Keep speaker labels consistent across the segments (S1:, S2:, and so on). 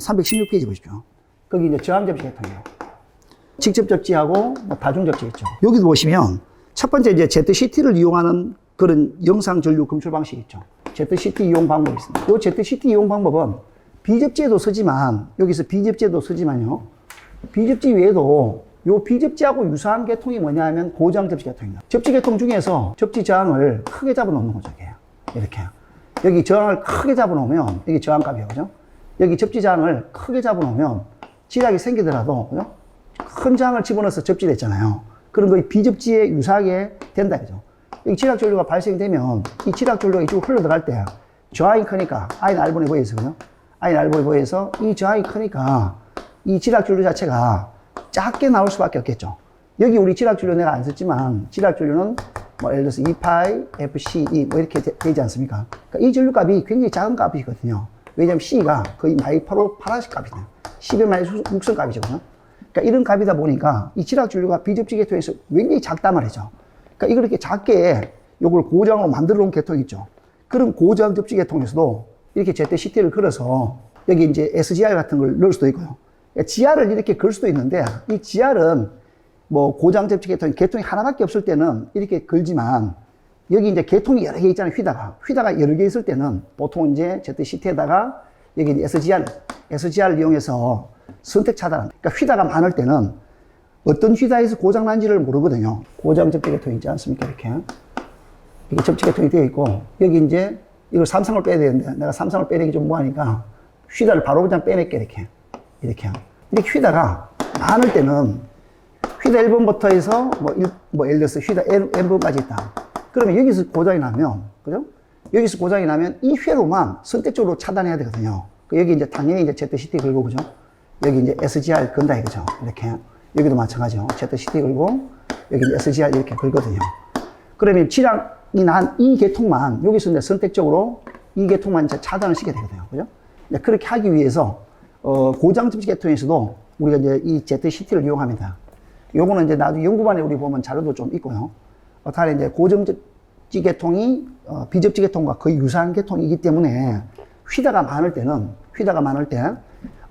S1: 316페이지 보십시오. 거기 이제 저항 접지 계통이에요. 직접 접지하고 뭐 다중 접지 있죠. 여기도 보시면 첫 번째 이제 ZCT를 이용하는 그런 영상 전류 검출 방식이 있죠. ZCT 이용 방법이 있습니다. 이 ZCT 이용 방법은 비접지에도 쓰지만, 여기서 비접지에도 쓰지만요. 비접지 외에도 요 비접지하고 유사한 계통이 뭐냐 하면 고저항 접지 계통입니다. 접지 계통 중에서 접지 저항을 크게 잡아 놓는 거죠. 이렇게. 여기 저항을 크게 잡아 놓으면, 여기 저항값이에요. 그죠? 여기 접지 저항을 크게 잡아 놓으면 지락이 생기더라도, 그죠? 큰 저항을 집어넣어서 접지됐잖아요. 그런 거 비접지에 유사하게 된다. 그죠? 여기 지락 전류가 발생되면 이 지락 전류가 이쪽으로 흘러 들어갈 때 저항이 크니까 I는 R분의 V에서, 그죠? I는 R분의 V에서 이 저항이 크니까 이 지락 전류 자체가 작게 나올 수밖에 없겠죠. 여기 우리 지락 전류 내가 안 썼지만 지락 전류는 뭐 예를 들어서 2파이 FCE 뭐 이렇게 되지 않습니까? 그러니까 이 전류 값이 굉장히 작은 값이거든요. 왜냐면 C가 거의 마이파로 파라식 값이네요. 10의 마이너스 6선 값이죠. 그러니까 이런 값이다 보니까 이 지락 전류가 비접지 계통에서 굉장히 작단 말이죠. 그러니까 이걸 이렇게 작게 요걸 고저항으로 만들어 놓은 계통이 있죠. 그런 고저항 접지 계통에서도 이렇게 ZCT를 걸어서 여기 이제 SGR 같은 걸 넣을 수도 있고요. GR을 이렇게 걸 수도 있는데 이 GR은 뭐 고저항 접지 계통이 하나밖에 없을 때는 이렇게 걸지만 여기 이제 계통이 여러 개 있잖아요. 휘다가 여러 개 있을 때는 보통 이제 ZCT에다가 여기 이제 SGR을 이용해서 선택 차단. 그러니까 휘다가 많을 때는 어떤 휘다에서 고장 난지를 모르거든요. 고저항 접지 계통이 있지 않습니까? 이렇게 접지 계통이 되어 있고 여기 이제 이걸 삼성을 빼야 되는데 내가 삼성을 빼내기 좀 뭐하니까 휘다를 바로 그냥 빼낼게. 이렇게 휘다가 많을 때는 휘다 1번부터 해서 뭐 예를 들어서 휘다 N번까지 있다. 그러면 여기서 고장이 나면, 그죠? 여기서 고장이 나면 이 회로만 선택적으로 차단해야 되거든요. 여기 이제 당연히 이제 ZCT 걸고, 그죠? 여기 이제 SGR 건다 이거죠. 이렇게. 여기도 마찬가지죠. ZCT 걸고, 여기 이제 SGR 이렇게 걸거든요. 그러면 지락이 난 이 계통만, 여기서 이제 선택적으로 이 계통만 이제 차단을 시켜야 되거든요. 그죠? 그렇게 하기 위해서, 고저항 접지 계통에서도 우리가 이제 이 ZCT를 이용합니다. 요거는 이제 나중에 연구반에 우리 보면 자료도 좀 있고요. 다른 이제 고저항 접지 계통이, 비접지 계통과 거의 유사한 계통이기 때문에 휘다가 많을 때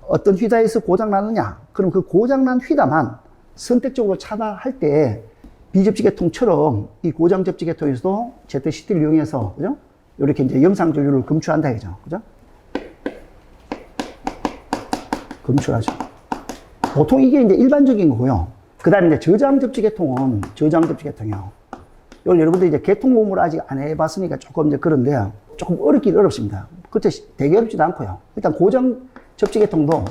S1: 어떤 휘다에서 고장 나느냐? 그럼 그 고장 난 휘다만 선택적으로 차단할 때 비접지 계통처럼 이 고저항 접지 계통에서도 ZCT를 이용해서, 그죠? 이렇게 이제 영상 전류를 검출한다, 이거죠. 그죠? 검출하죠. 보통 이게 이제 일반적인 거고요. 그 다음에 이제 저저항 접지 계통은 저저항 접지 계통이요. 이걸 여러분들 이제 계통 공부를 아직 안 해봤으니까 조금 이제 그런데 조금 어렵긴 어렵습니다. 그렇게 되게 어렵지도 않고요. 일단 고저항 접지 계통도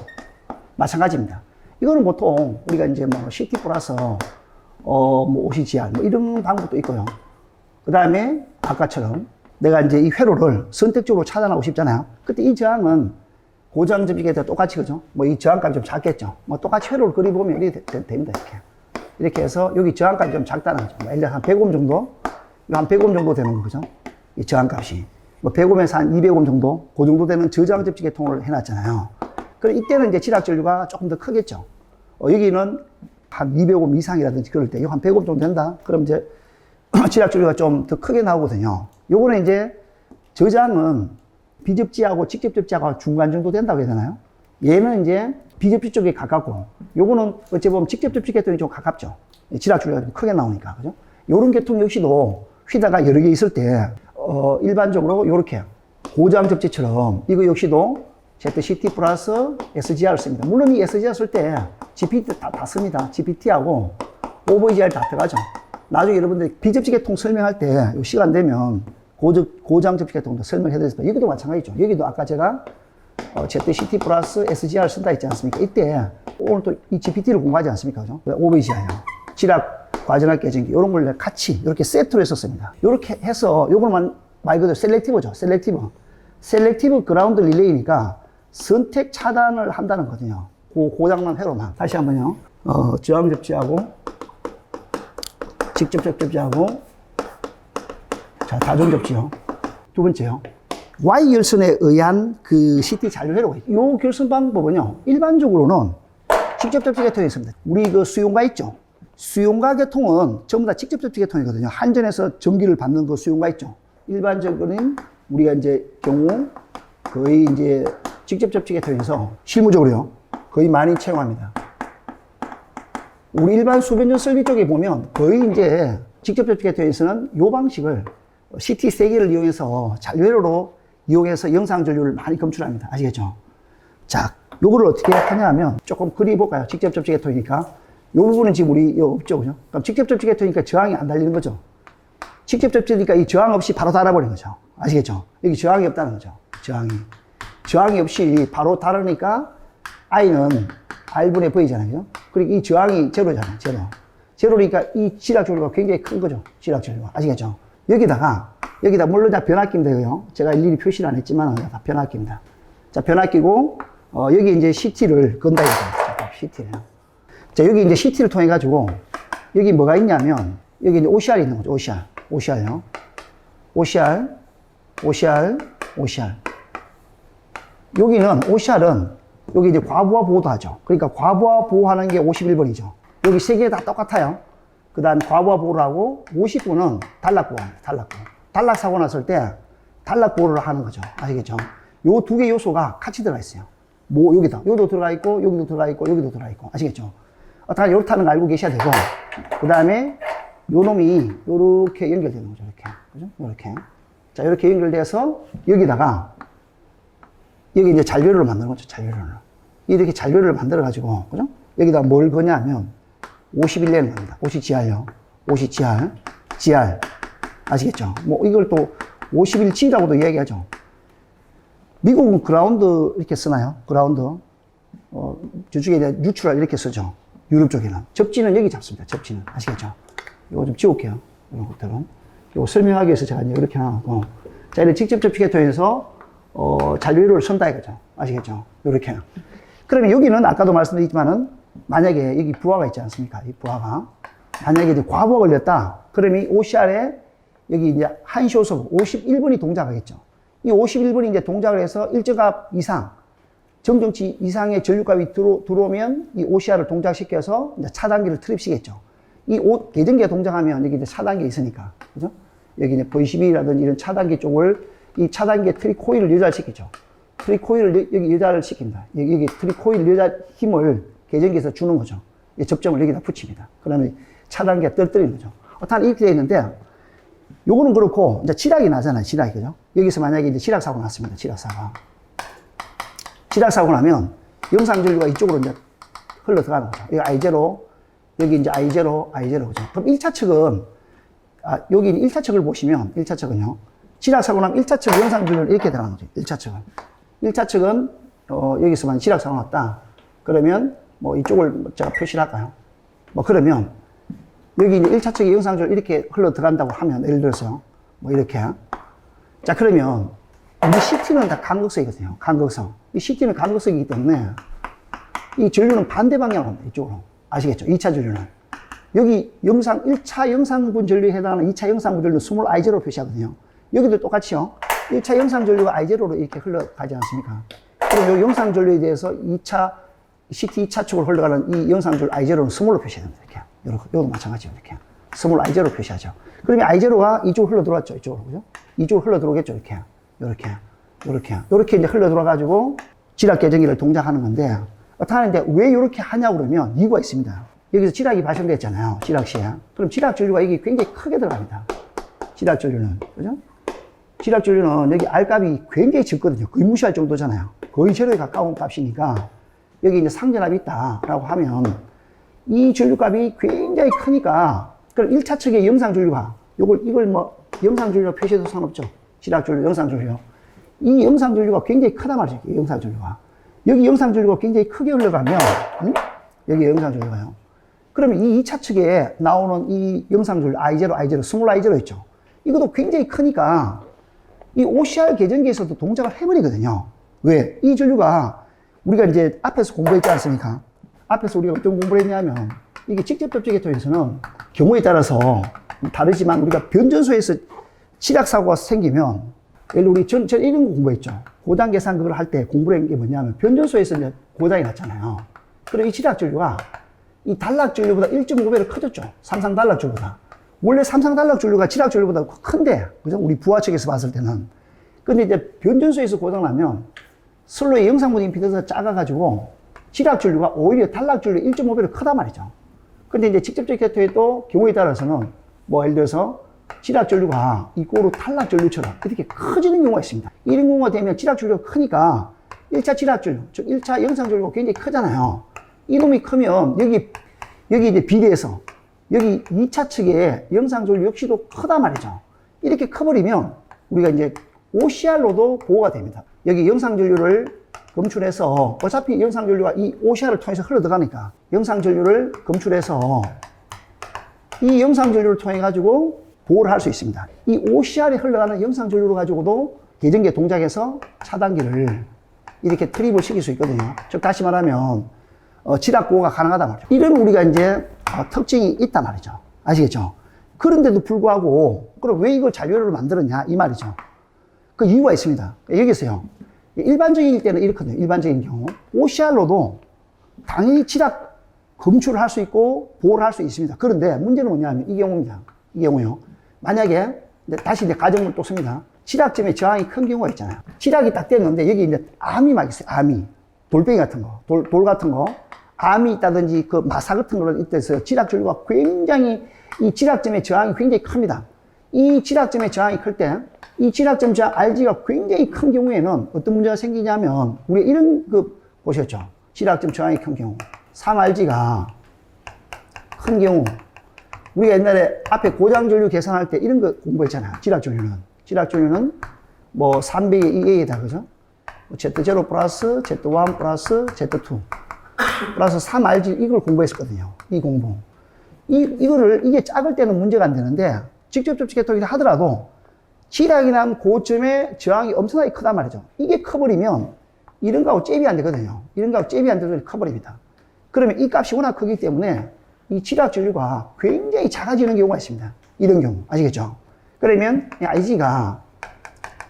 S1: 마찬가지입니다. 이거는 보통 우리가 이제 뭐 CT 플러스 뭐 OCGR 뭐 이런 방법도 있고요. 그 다음에 아까처럼 내가 이제 이 회로를 선택적으로 차단하고 싶잖아요. 그때 이 저항은 고저항 접지 계통 똑같이, 그죠? 뭐 이 저항값이 좀 작겠죠. 뭐 똑같이 회로를 그려보면 이렇게 됩니다. 이렇게 해서 여기 저항값이 좀 작다는 거죠. 예를 들어 한 100옴 정도? 한 100옴 정도 되는 거죠. 이 저항값이. 뭐 100옴에서 한 200옴 정도? 그 정도 되는 저저항 접지 계통을 해놨잖아요. 그럼 이때는 이제 지락 전류가 조금 더 크겠죠. 여기는 한 200옴 이상이라든지 그럴 때, 이거 한 100옴 정도 된다? 그럼 이제 지락 전류가 좀 더 크게 나오거든요. 요거는 이제 저장은 비접지하고 직접 접지하고 중간 정도 된다고 해야 되나요? 얘는 이제 비접지 쪽에 가깝고, 요거는 어찌 보면 직접 접지 계통이 좀 가깝죠. 지락 전류가 좀 크게 나오니까, 그죠? 요런 계통 역시도 휘다가 여러 개 있을 때, 일반적으로 요렇게 고저항 접지처럼 이거 역시도 ZCT 플러스 SGR을 씁니다. 물론 이 SGR 쓸 때 GPT 다 씁니다. GPT하고 OVGR 다 들어가죠. 나중에 여러분들 비접지 계통 설명할 때 시간 되면 고저항 접지 계통도 설명해드렸습니다. 여기도 마찬가지죠. 여기도 아까 제가 ZCT 플러스 SGR 쓴다 했지 않습니까? 이때 오늘 또 이 GPT를 공부하지 않습니까? 그죠? OVGR요. 지락 과전압 깨진기 이런 걸 같이 이렇게 세트로 했었습니다. 이렇게 해서 요거는 말 그대로 셀렉티브죠. 셀렉티브 그라운드 릴레이니까 선택 차단을 한다는 거거든요. 고장난 회로만. 다시 한번요. 저항 접지하고 직접 접지하고 자, 다중 접지요. 두 번째요. Y 결선에 의한 그 CT 잔류 회로가 있죠. 이 결선 방법은요. 일반적으로는 직접 접지 계통이 있습니다. 우리 그 수용가 있죠. 수용가 계통은 전부 다 직접 접지 계통이거든요. 한전에서 전기를 받는 그 수용가 있죠. 일반적으로는 우리가 이제 경우 거의 이제 직접 접촉에 통해서 실무적으로요, 거의 많이 채용합니다. 우리 일반 수변전 설비 쪽에 보면 거의 이제 직접 접촉에 통해서는 이 방식을 CT 3개를 이용해서 잔류회로로 이용해서 영상 전류를 많이 검출합니다. 아시겠죠? 자, 요거를 어떻게 하냐 하면 조금 그려볼까요? 직접 접촉에 통이니까. 요 부분은 지금 우리 없죠, 그죠? 그럼 직접 접촉에 통이니까 저항이 안 달리는 거죠. 직접 접촉이니까 이 저항 없이 바로 달아버리는 거죠. 아시겠죠? 여기 저항이 없다는 거죠. 저항이 없이 바로 달으니까 I는 R분의 V잖아요. 그죠? 그리고 이 저항이 제로잖아요. 제로니까 이 지락 전류가 굉장히 큰 거죠. 지락 전류가. 아시겠죠? 여기다 물론 다 변압기면 되고요. 제가 일일이 표시를 안 했지만 다 변압기입니다. 자, 변압기고, 여기 이제 CT를 건다 이거죠. CT를. 자, 여기 이제 CT를 통해 가지고, 여기 뭐가 있냐면, 여기 이제 OCR이 있는 거죠. OCR요. OCR. 여기는, OCR은, 여기 이제 과부하 보호도 하죠. 그러니까 과부하 보호하는 게 51번이죠. 여기 세 개 다 똑같아요. 그 다음 과부하 보호를 하고, 59는 단락 보호합니다. 단락 사고 났을 때, 단락 보호를 하는 거죠. 아시겠죠? 요 두 개 요소가 같이 들어가 있어요. 뭐, 여기도 들어가 있고, 여기도 들어가 있고, 여기도 들어가 있고. 아시겠죠? 다 요렇다는 거 알고 계셔야 되고, 그 다음에 요 놈이 요렇게 연결되는 거죠. 이렇게. 그죠? 요렇게. 자, 이렇게 연결돼서 여기다가, 여기 이제 잔류를 만드는 거죠. 이렇게 잔류를 만들어가지고, 그죠? 여기다 뭘 거냐 하면, 51년을 만든다. 50GR요. 50GR. 아시겠죠? 뭐, 이걸 또 51G라고도 이야기하죠. 미국은 그라운드 이렇게 쓰나요? 그라운드. 저쪽에 이제 뉴트럴 이렇게 쓰죠. 유럽 쪽에는. 접지는 여기 잡습니다. 접지는. 아시겠죠? 이거 좀 지울게요. 이런 것들은. 이거 설명하기 위해서 제가 이제 이렇게 해놨고. 자, 이렇게 직접 접촉에 통해서, 잔류를 선다 이거죠. 아시겠죠? 이렇게. 그러면 여기는 아까도 말씀드렸지만은, 만약에 여기 부하가 있지 않습니까? 이 부하가. 만약에 이제 과부하 걸렸다. 그러면 이 OCR에 여기 이제 한시호소 51번이 동작하겠죠. 이 51번이 이제 동작을 해서 일정 값 이상, 정정치 이상의 전류값이 들어오면 이 OCR을 동작시켜서 이제 차단기를 트립시겠죠. 이 계전기가 동작하면 여기 이제 차단기 있으니까. 그죠? 여기 이제 V12라든지 이런 차단기 쪽을 이 차단기의 트리코일을 여자시키죠. 트리코일을 여기 여자를 시킵니다. 여기 트리코일 여자 힘을 계전기에서 주는 거죠. 이 접점을 여기다 붙입니다. 그러면 차단기가 떨어뜨리는 거죠. 다 이렇게 되어 있는데, 요거는 그렇고, 이제 지락이 나잖아요. 지락이, 그죠? 여기서 만약에 이제 지락 사고 났습니다. 지락 사고 나면, 영상 전류가 이쪽으로 이제 흘러 들어가는 거죠. 여기 I0, 여기 이제 I0, 그죠? 그럼 1차 측은, 여기 1차 측을 보시면, 1차 측은요. 지락 사고 나면 1차 측 영상 전류는 이렇게 들어가는 거죠. 1차 측은, 여기서만 지락 사고 났다. 그러면, 뭐 이쪽을 제가 표시를 할까요? 뭐 그러면, 여기 이제 1차 측의 영상줄 이렇게 흘러 들어간다고 하면, 예를 들어서, 뭐 이렇게. 자, 그러면, 우리 CT는 다 간극성이거든요. 간극성. 이 CT는 간극성이기 때문에, 이 전류는 반대 방향으로 갑니다. 이쪽으로. 아시겠죠? 2차 전류는. 여기 1차 영상분 전류에 해당하는 2차 영상분 전류는 스몰 I0로 표시하거든요. 여기도 똑같이요. 1차 영상 전류가 I0로 이렇게 흘러가지 않습니까? 그럼 이 영상 전류에 대해서 2차, CT 2차 쪽으로 흘러가는 이 영상 전류 I0는 스몰로 표시됩니다. 이렇게. 요것도 마찬가지로 이렇게. 스몰 I0로 표시하죠. 그러면 I0가 이쪽으로 흘러 들어왔죠. 이쪽으로. 그죠? 이쪽으로 흘러 들어오겠죠. 이렇게 이제 흘러 들어와가지고 지락 계정기를 동작하는 건데, 하는데 왜 이렇게 하냐고 그러면 이유가 있습니다. 여기서 지락이 발생됐잖아요. 지락 시에. 그럼 지락 전류가 여기 굉장히 크게 들어갑니다. 지락 전류는. 그죠? 지락 전류는 여기 R값이 굉장히 적거든요. 거의 무시할 정도잖아요. 거의 제로에 가까운 값이니까 여기 이제 상전압이 있다라고 하면 이 전류값이 굉장히 크니까, 그럼 1차 측의 영상 전류가, 이걸 뭐, 영상 전류로 표시해도 상관없죠. 지락 전류, 영상 전류요. 이 영상 전류가 굉장히 크단 말이죠. 영상 전류가. 여기 영상 전류가 굉장히 크게 흘러가면, 여기 영상 전류가요. 그러면 이 2차 측에 나오는 이 영상 전류, I0, 스몰 I0 있죠. 이것도 굉장히 크니까, 이 OCR 계전기에서도 동작을 해버리거든요. 왜? 이 전류가, 우리가 이제 앞에서 공부했지 않습니까? 앞에서 우리가 어떤 공부를 했냐면, 이게 직접 접촉에 통해서는 경우에 따라서 다르지만 우리가 변전소에서 지락 사고가 생기면, 예를 우리 전 이런 거 공부했죠. 고장 계산 그걸 할 때 공부를 한 게 뭐냐면, 변전소에서 이제 고장이 났잖아요. 그럼 이 지락 전류가 이 단락 전류보다 1.5배로 커졌죠. 삼상 단락 전류보다. 원래 삼상 단락 전류가 지락 전류보다 큰데, 그죠? 우리 부하 측에서 봤을 때는. 근데 이제 변전소에서 고장 나면 슬로의 영상분 임피던스가 작아가지고 지락전류가 오히려 단락전류 1.5배로 크단 말이죠. 근데 이제 직접적 개토에도 경우에 따라서는 뭐 예를 들어서 지락전류가 이꼬로 단락전류처럼 이렇게 커지는 경우가 있습니다. 이런 경우가 되면 지락전류가 크니까 1차 지락전류, 즉 1차 영상전류가 굉장히 크잖아요. 이놈이 크면 여기 이제 비례해서 여기 2차 측에 영상전류 역시도 크단 말이죠. 이렇게 커버리면 우리가 이제 OCR로도 보호가 됩니다. 여기 영상전류를 검출해서 어차피 영상전류가 이 OCR을 통해서 흘러 들어가니까 영상전류를 검출해서 이 영상전류를 통해 가지고 보호를 할 수 있습니다. 이 OCR이 흘러가는 영상전류를 가지고도 계정기 동작에서 차단기를 이렇게 트립을 시킬 수 있거든요. 즉 다시 말하면 지락 보호가 가능하단 말이죠. 이런 우리가 이제 특징이 있단 말이죠. 아시겠죠? 그런데도 불구하고 그럼 왜 이걸 잔류를 만들었냐 이 말이죠. 그 이유가 있습니다. 여기서요. 일반적일 때는 이렇거든요. 일반적인 경우 OCR로도 당연히 지락 검출을 할 수 있고 보호를 할 수 있습니다. 그런데 문제는 뭐냐면 이 경우입니다. 이 경우요. 만약에 다시 이제 가정을 또 씁니다. 지락점에 저항이 큰 경우가 있잖아요. 지락이 딱 됐는데 여기 이제 암이 막 있어요. 암이 돌멩이 같은 거, 돌 같은 거, 암이 있다든지 그 마사 같은 거를 이때서 지락 전류가 굉장히 이 지락점의 저항이 굉장히 큽니다. 이 지락점의 저항이 클 때 이 지락점 저항 RG가 굉장히 큰 경우에는 어떤 문제가 생기냐면 우리가 이런 그 보셨죠? 지락점 저항이 큰 경우 3RG가 큰 경우 우리가 옛날에 앞에 고장전류 계산할 때 이런 거 공부했잖아요. 지락전류는 뭐 300의 2A다 그죠? Z0 플러스 Z1 플러스 Z2 플러스 3RG 이걸 공부했었거든요. 이 공부. 이게 작을 때는 문제가 안 되는데 직접적 개통이라 하더라도 지락이 난 고점에 저항이 엄청나게 크단 말이죠. 이게 커버리면 이런 거하고 잽이 안 되거든요. 이런 거하고 잽이 안 되면 커버립니다. 그러면 이 값이 워낙 크기 때문에 이 지락 전류가 굉장히 작아지는 경우가 있습니다. 이런 경우. 아시겠죠? 그러면 IG가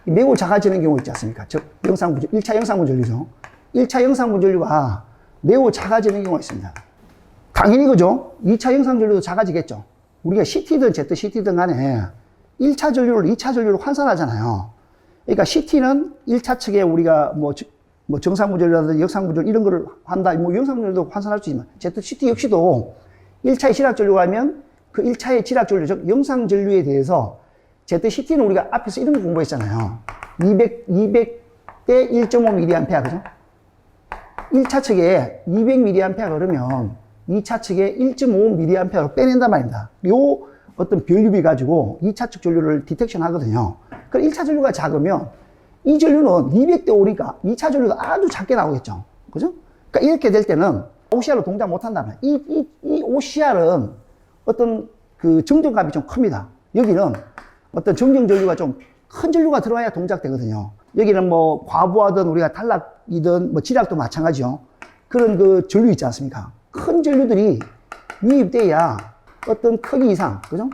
S1: 매우 작아지는 경우 있지 않습니까? 즉, 1차 영상분 전류죠. 1차 영상분 전류가 매우 작아지는 경우가 있습니다. 당연히 그죠? 2차 영상 전류도 작아지겠죠. 우리가 CT든 ZCT든 간에 1차 전류를 2차 전류로 환산하잖아요. 그러니까 CT는 1차 측에 우리가 뭐 정상분 전류라든지 역상분 전류 이런 거를 한다. 뭐 영상 전류도 환산할 수 있지만 ZCT 역시도 1차의 지락 전류가 하면 그 1차의 지락 전류, 즉 영상 전류에 대해서 ZCT는 우리가 앞에서 이런 거 공부했잖아요. 200대 1.5mA, 그죠? 1차 측에 200mA 그러면 2차 측에 1.5mA로 빼낸단 말입니다. 요 어떤 변류비 가지고 2차 측 전류를 디텍션 하거든요. 그럼 1차 전류가 작으면 이 전류는 200대 5니까 2차 전류가 아주 작게 나오겠죠. 그죠? 그러니까 이렇게 될 때는 OCR로 동작 못 한다면 이 OCR은 어떤 그 정정값이 좀 큽니다. 여기는 어떤 정정 전류가 좀 큰 전류가 들어와야 동작되거든요. 여기는 뭐 과부하든 우리가 단락이든 뭐 지락도 마찬가지죠. 그런 그 전류 있지 않습니까? 큰 전류들이 유입돼야 어떤 크기 이상, 그죠?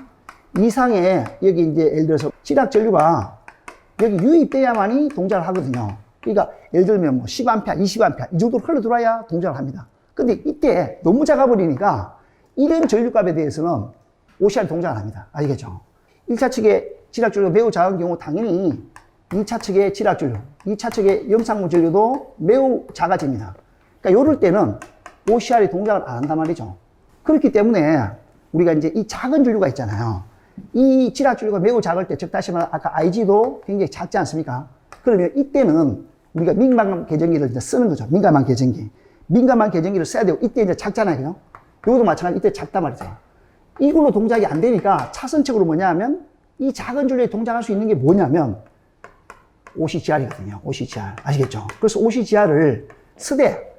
S1: 이상의 여기 이제 예를 들어서 지락 전류가 여기 유입돼야만이 동작을 하거든요. 그러니까 예를 들면 뭐 10A, 20A 이 정도로 흘러 들어와야 동작을 합니다. 근데 이때 너무 작아버리니까 이런 전류값에 대해서는 OCR 동작을 합니다. 아시겠죠? 1차 측의 지락 전류가 매우 작은 경우 당연히 2차 측의 지락 전류, 2차 측의 영상물 전류도 매우 작아집니다. 그러니까 이럴 때는 OCR이 동작을 안 한단 말이죠. 그렇기 때문에 우리가 이제 이 작은 전류가 있잖아요. 이 지락 전류가 매우 작을 때, 즉 다시 말해 아까 IG도 굉장히 작지 않습니까? 그러면 이때는 우리가 민감한 계정기를 이제 쓰는 거죠. 민감한 계정기. 민감한 계정기를 써야 되고 이때 이제 작잖아요. 이것도 마찬가지 이때 작단 말이죠. 이걸로 동작이 안 되니까 차선책으로 뭐냐 하면 이 작은 전류에 동작할 수 있는 게 뭐냐면 OCGR이거든요. OCGR. 아시겠죠? 그래서 OCGR을 쓰되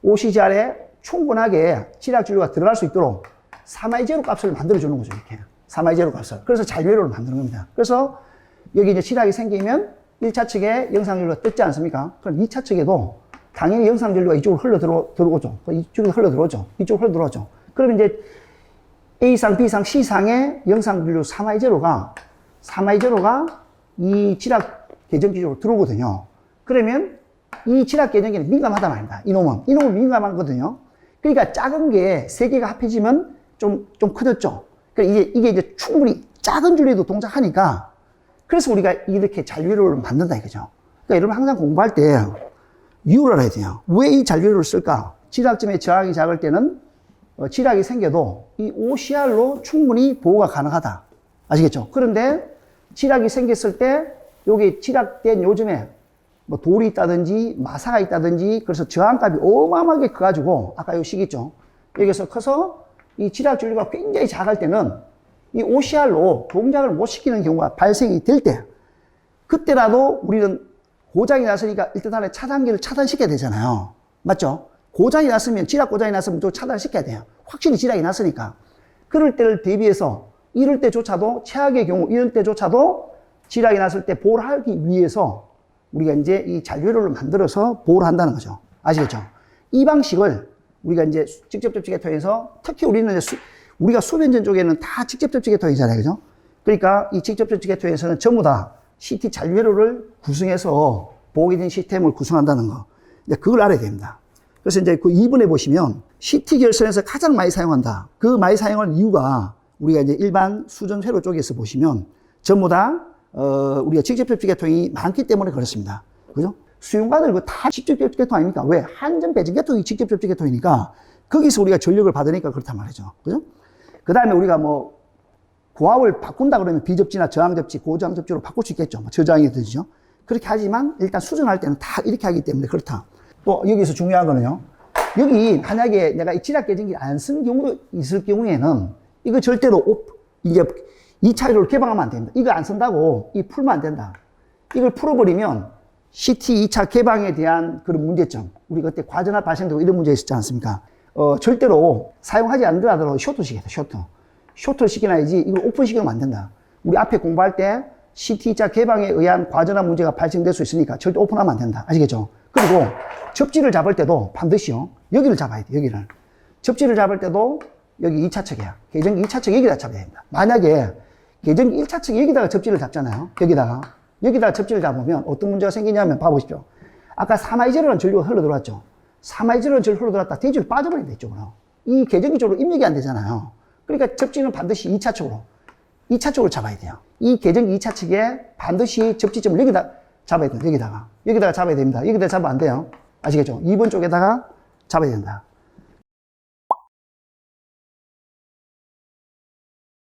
S1: OCGR에 충분하게 지락 전류가 들어갈 수 있도록 3I0 값을 만들어주는 거죠. 이렇게. 3I0 값을. 그래서 잔류로를 만드는 겁니다. 그래서 여기 이제 지락이 생기면 1차 측에 영상 전류가 뜯지 않습니까? 그럼 2차 측에도 당연히 영상 전류가 이쪽으로 들어오죠. 이쪽으로 들어오죠. 이쪽으로 들어오죠. 그러면 이제 A상, B상, C상의 영상 전류 3I0가 이 지락 계정기 쪽으로 들어오거든요. 그러면 이 지락 계정기는 민감하단 말입니다. 이놈은 민감하거든요. 그러니까 작은 게 3개가 합해지면 좀 커졌죠. 그러니까 이게 이제 충분히 작은 줄에도 동작하니까 그래서 우리가 이렇게 잔류를 만든다 이거죠. 그러니까 여러분 항상 공부할 때 이유를 알아야 돼요. 왜 이 잔류를 쓸까? 지락점의 저항이 작을 때는 지락이 생겨도 이 OCR로 충분히 보호가 가능하다. 아시겠죠? 그런데 지락이 생겼을 때 여기 지락된 요즘에 뭐 돌이 있다든지 마사가 있다든지 그래서 저항값이 어마어마하게 커가지고 아까 요 식 있죠? 여기서 커서 이 지락 전류가 굉장히 작을 때는 이 OCR로 동작을 못 시키는 경우가 발생이 될 때 그때라도 우리는 고장이 났으니까 일단 안에 차단기를 차단시켜야 되잖아요. 맞죠? 고장이 났으면, 지락 고장이 났으면 또 차단시켜야 돼요. 확실히 지락이 났으니까. 그럴 때를 대비해서 이럴 때조차도, 최악의 경우 이럴 때조차도 지락이 났을 때 보호를 하기 위해서 우리가 이제 이 잔류를 만들어서 보호를 한다는 거죠. 아시겠죠? 이 방식을 우리가 이제 직접 접촉 계통에서 특히 우리는 이제 우리가 소변전 쪽에는 다 직접 접촉 계통이잖아요. 그죠? 그러니까 이 직접 접촉 계통에서는 전부 다 CT 잔류를 구성해서 보호기전 시스템을 구성한다는 거. 이제 그걸 알아야 됩니다. 그래서 이제 그 2번에 보시면 CT 결선에서 가장 많이 사용한다. 그 많이 사용하는 이유가 우리가 이제 일반 수전 회로 쪽에서 보시면 전부 다 우리가 직접 접촉 계통이 많기 때문에 그렇습니다. 그죠? 수용관을 다 직접 접촉 계통 아닙니까? 왜? 한전 배전 계통이 직접 접촉 계통이니까 거기서 우리가 전력을 받으니까 그렇단 말이죠. 그죠? 그 다음에 우리가 뭐 고압을 바꾼다 그러면 비접지나 저항접지, 고저항접지로 바꿀 수 있겠죠. 뭐 저저항이 되죠. 그렇게 하지만 일단 수전할 때는 다 이렇게 하기 때문에 그렇다. 또 여기서 중요한 거는요. 여기 만약에 내가 이 지락 개전기 안 쓰는 경우도 있을 경우에는 이거 절대로 이제 2차 회로를 개방하면 안 됩니다. 이거 안 쓴다고 이 풀면 안 된다. 이걸 풀어버리면 CT 2차 개방에 대한 그런 문제점. 우리 그때 과전압 발생되고 이런 문제 있었지 않습니까? 절대로 사용하지 않더라도 쇼트 시켜야 돼, 쇼트. 쇼트를 시켜놔야지 이걸 오픈 시키면 안 된다. 우리 앞에 공부할 때 CT 2차 개방에 의한 과전압 문제가 발생될 수 있으니까 절대 오픈하면 안 된다. 아시겠죠? 그리고 접지를 잡을 때도 반드시요. 여기를 잡아야 돼, 여기를. 접지를 잡을 때도 여기 2차측이야. 계정기 2차측 여기다 잡아야 된다. 만약에 계정기 1차측 여기다가 접지를 잡잖아요. 여기다가 접지를 잡으면 어떤 문제가 생기냐면 봐보십시오. 아까 사마이제로라는 전류가 흘러 들어왔죠. 사마이제로라는 전류가 흘러 들어왔다. 대지로 빠져버린다, 이쪽으로. 이 계정기 쪽으로 입력이 안 되잖아요. 그러니까 접지는 반드시 2차측으로 잡아야 돼요. 이 계정기 2차측에 반드시 접지점을 여기다 잡아야 돼요. 여기다가 잡아야 됩니다. 여기다 잡으면 안 돼요. 아시겠죠? 2번 쪽에다가 잡아야 된다.